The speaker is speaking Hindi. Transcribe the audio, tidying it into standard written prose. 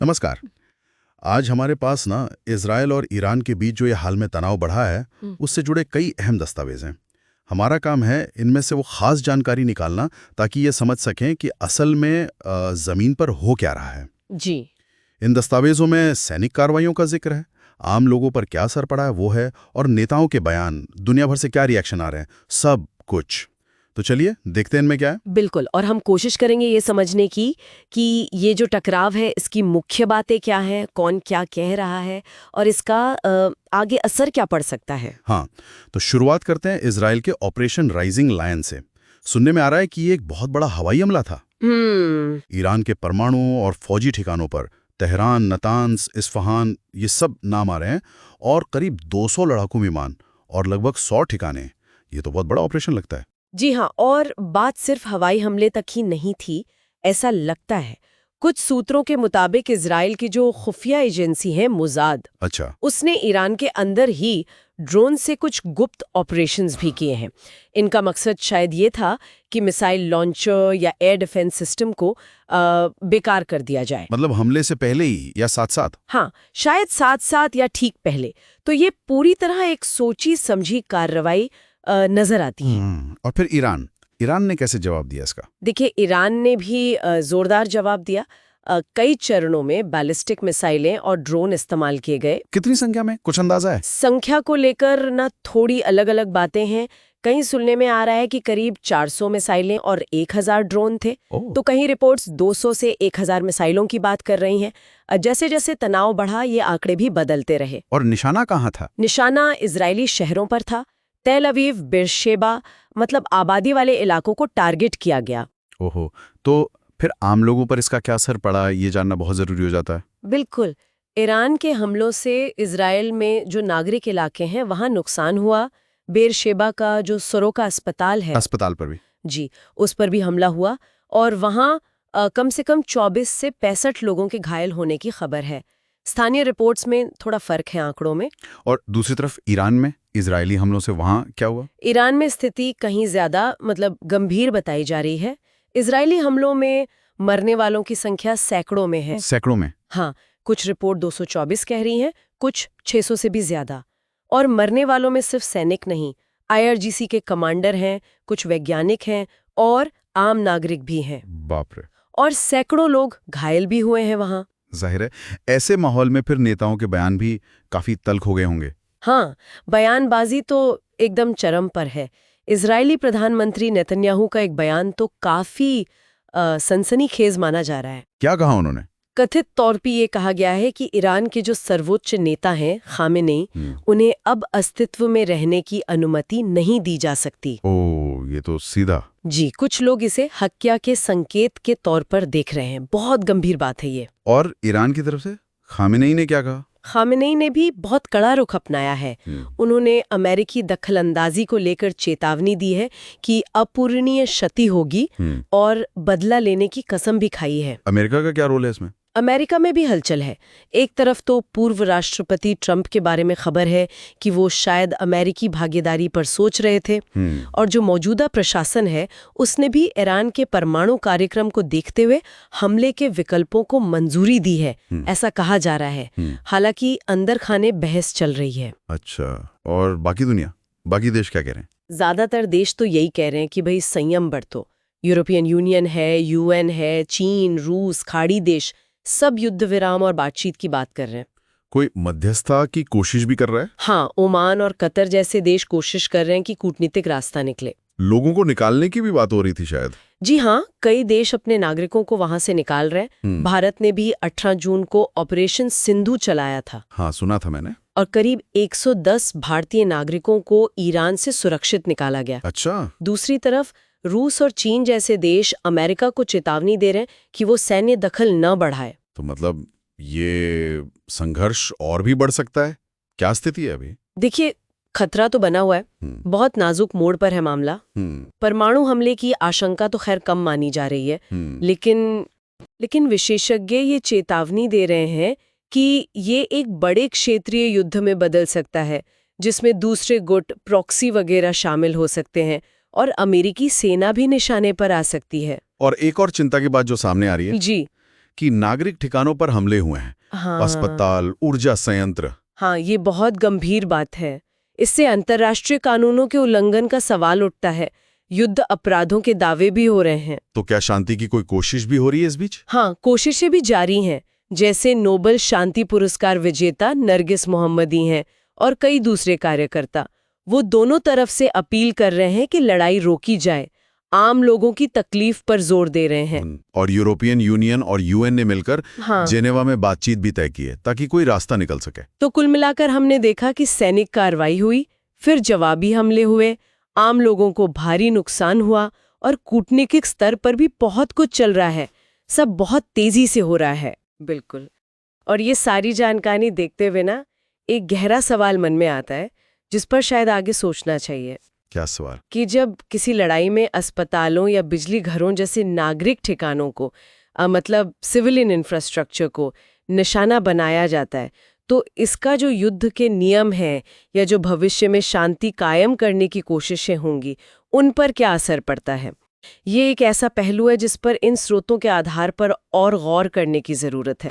नमस्कार। आज हमारे पास ना इजराइल और ईरान के बीच जो ये हाल में तनाव बढ़ा है उससे जुड़े कई अहम दस्तावेज हैं। हमारा काम है इनमें से वो खास जानकारी निकालना ताकि ये समझ सकें कि असल में जमीन पर हो क्या रहा है। जी। इन दस्तावेजों में सैनिक कार्रवाइयों का जिक्र है, आम लोगों पर क्या असर पड़ा है वो है, और नेताओं के बयान, दुनिया भर से क्या रिएक्शन आ रहे हैं, सब कुछ। तो चलिए देखते हैं इनमें क्या है। बिल्कुल, और हम कोशिश करेंगे ये समझने की कि ये जो टकराव है इसकी मुख्य बातें क्या हैं, कौन क्या कह रहा है और इसका आगे असर क्या पड़ सकता है। हाँ, तो शुरुआत करते हैं इजराइल के ऑपरेशन राइजिंग लायन से। सुनने में आ रहा है कि ये एक बहुत बड़ा हवाई हमला था। ईरान के परमाणु और फौजी ठिकानों पर तेहरान, नतान्स, इस्फहान, ये सब नाम आ रहे हैं, और करीब 200 लड़ाकू विमान और लगभग 100 ठिकाने। ये तो बहुत बड़ा ऑपरेशन लगता है। जी हाँ, और बात सिर्फ हवाई हमले तक ही नहीं थी, ऐसा लगता है। कुछ सूत्रों के मुताबिक इजराइल की जो खुफिया एजेंसी है मोसाद, अच्छा। उसने ईरान के अंदर ही ड्रोन से कुछ गुप्त ऑपरेशंस भी किए हैं। इनका मकसद शायद ये था कि मिसाइल लॉन्चर या एयर डिफेंस सिस्टम को बेकार कर दिया जाए। मतलब हमले से पहले ही या साथ साथ? हाँ, शायद साथ साथ या ठीक पहले। तो ये पूरी तरह एक सोची समझी कार्रवाई नजर आती है। और फिर ईरान ने कैसे जवाब दिया इसका? देखिए, ईरान ने भी जोरदार जवाब दिया। कई चरणों में बैलिस्टिक मिसाइलें और ड्रोन इस्तेमाल किए गए। कितनी संख्या में, कुछ अंदाजा है? संख्या को लेकर ना थोड़ी अलग अलग बातें हैं। कहीं सुनने में आ रहा है कि करीब 400 मिसाइलें और 1000 ड्रोन थे, तो कहीं रिपोर्ट्स 200 से 1000 मिसाइलों की बात कर रही हैं। जैसे जैसे तनाव बढ़ा ये आंकड़े भी बदलते रहे। और निशाना कहाँ था? निशाना इजरायली शहरों पर था। तेल अवीव, बेरशेबा, मतलब आबादी वाले इलाकों को टारगेट किया गया। ओहो, तो फिर आम लोगों पर इसका क्या असर पड़ा, ये जानना बहुत जरूरी हो जाता है। बिल्कुल। ईरान के हमलों से इजराइल में जो नागरिक इलाके हैं वहां नुकसान हुआ। बेरशेबा का जो सरोका अस्पताल है, अस्पताल पर भी? जी, उस पर भी हमला हुआ और वहां कम से कम 24 से 65 लोगों के घायल होने की खबर है। स्थानीय रिपोर्ट्स में थोड़ा फर्क है आंकड़ों में। और दूसरी तरफ ईरान में इजरायली हमलों से वहां क्या हुआ? ईरान में स्थिति कहीं ज्यादा गंभीर बताई जा रही है। इजरायली हमलों में मरने वालों की संख्या सैकड़ों में है। सैकड़ों में? हाँ, कुछ रिपोर्ट 224 कह रही हैं, कुछ 600 से भी ज्यादा। और मरने वालों में सिर्फ सैनिक नहीं, IRGC के कमांडर हैं, कुछ वैज्ञानिक हैं और आम नागरिक भी हैं। बाप रे। और सैकड़ों लोग घायल भी हुए हैं वहां। जाहिर है ऐसे माहौल में फिर नेताओं के बयान भी काफी तल्ख हो गए होंगे। हाँ, बयानबाजी तो एकदम चरम पर है। इजरायली प्रधानमंत्री नेतन्याहू का एक बयान तो काफी सनसनीखेज माना जा रहा है। क्या कहा उन्होंने? कथित तौर पे ये कहा गया है कि ईरान के जो सर्वोच्च नेता हैं खामेनेई, उन्हें अब अस्तित्व में रहने की अनुमति नहीं दी जा सकती। ओह, ये तो सीधा। जी, कुछ लोग इसे हत्या के संकेत के तौर पर देख रहे हैं। बहुत गंभीर बात है ये। और ईरान की तरफ से खामेनेई ने क्या कहा? खामेनेई ने भी बहुत कड़ा रुख अपनाया है। उन्होंने अमेरिकी दखलंदाजी को लेकर चेतावनी दी है कि अपूरणीय क्षति होगी और बदला लेने की कसम भी खाई है। अमेरिका का क्या रोल है इसमें? अमेरिका में भी हलचल है। एक तरफ तो पूर्व राष्ट्रपति ट्रंप के बारे में खबर है कि वो शायद अमेरिकी भागीदारी पर सोच रहे थे, और जो मौजूदा प्रशासन है उसने भी ईरान के परमाणु कार्यक्रम को देखते हुए हमले के विकल्पों को मंजूरी दी है, ऐसा कहा जा रहा है। हालांकि अंदर खाने बहस चल रही है। अच्छा, और बाकी दुनिया, बाकी देश क्या कह रहे हैं? ज्यादातर देश तो यही कह रहे हैं कि भाई संयम बरतो। यूरोपियन यूनियन है, UN है, चीन, रूस, खाड़ी देश सब युद्ध विराम और बातचीत की बात कर रहे हैं। कोई मध्यस्थता की कोशिश भी कर रहा है? हाँ, ओमान और कतर जैसे देश कोशिश कर रहे हैं कि कूटनीतिक रास्ता निकले। लोगों को निकालने की भी बात हो रही थी शायद। जी हाँ, कई देश अपने नागरिकों को वहां से निकाल रहे हैं। भारत ने भी 18 जून को ऑपरेशन सिंधु चलाया था। हाँ, सुना था मैंने। और करीब 110 भारतीय नागरिकों को ईरान से सुरक्षित निकाला गया। अच्छा। दूसरी तरफ रूस और चीन जैसे देश अमेरिका को चेतावनी दे रहे हैं कि वो सैन्य दखल न बढ़ाए। तो मतलब ये संघर्ष और भी बढ़ सकता है? क्या स्थिति है अभी? देखिए, खतरा तो बना हुआ है। बहुत नाजुक मोड़ पर है मामला। परमाणु हमले की आशंका तो खैर कम मानी जा रही है, लेकिन विशेषज्ञ ये चेतावनी दे रहे हैं कि ये एक बड़े क्षेत्रीय युद्ध में बदल सकता है, जिसमें दूसरे गुट, प्रॉक्सी वगैरह शामिल हो सकते हैं और अमेरिकी सेना भी निशाने पर आ सकती है। और एक और चिंता की बात जो सामने आ रही है जी, कि नागरिक ठिकानों पर हमले हुए हैं। हाँ। अस्पताल, ऊर्जा संयंत्र। हाँ, ये बहुत गंभीर बात है। इससे अंतर्राष्ट्रीय कानूनों के उल्लंघन का सवाल उठता है। युद्ध अपराधों के दावे भी हो रहे हैं। तो क्या शांति की कोई कोशिश भी हो रही है इस बीच? हाँ, कोशिशें भी जारी हैं। जैसे नोबेल शांति पुरस्कार विजेता नरगिस मोहम्मदी हैं और कई दूसरे कार्यकर्ता, वो दोनों तरफ से अपील कर रहे हैं कि लड़ाई रोकी जाए, आम लोगों की तकलीफ पर जोर दे रहे हैं। और यूरोपियन यूनियन और यूएन ने मिलकर हाँ। जेनेवा में बातचीत भी तय की है ताकि कोई रास्ता निकल सके। तो कुल मिलाकर हमने देखा कि सैनिक कार्रवाई हुई, फिर जवाबी हमले हुए, आम लोगों को भारी नुकसान हुआ और कूटनीतिक स्तर पर भी बहुत कुछ चल रहा है। सब बहुत तेजी से हो रहा है। बिल्कुल। और ये सारी जानकारी देखते हुए ना, एक गहरा सवाल मन में आता है जिस पर शायद आगे सोचना चाहिए। क्या सवाल? कि जब किसी लड़ाई में अस्पतालों या बिजली घरों जैसे नागरिक ठिकानों को मतलब सिविलियन इंफ्रास्ट्रक्चर को निशाना बनाया जाता है, तो इसका जो युद्ध के नियम हैं या जो भविष्य में शांति कायम करने की कोशिशें होंगी, उन पर क्या असर पड़ता है? ये एक ऐसा पहलू है जिस पर इन स्रोतों के आधार पर और गौर करने की ज़रूरत है।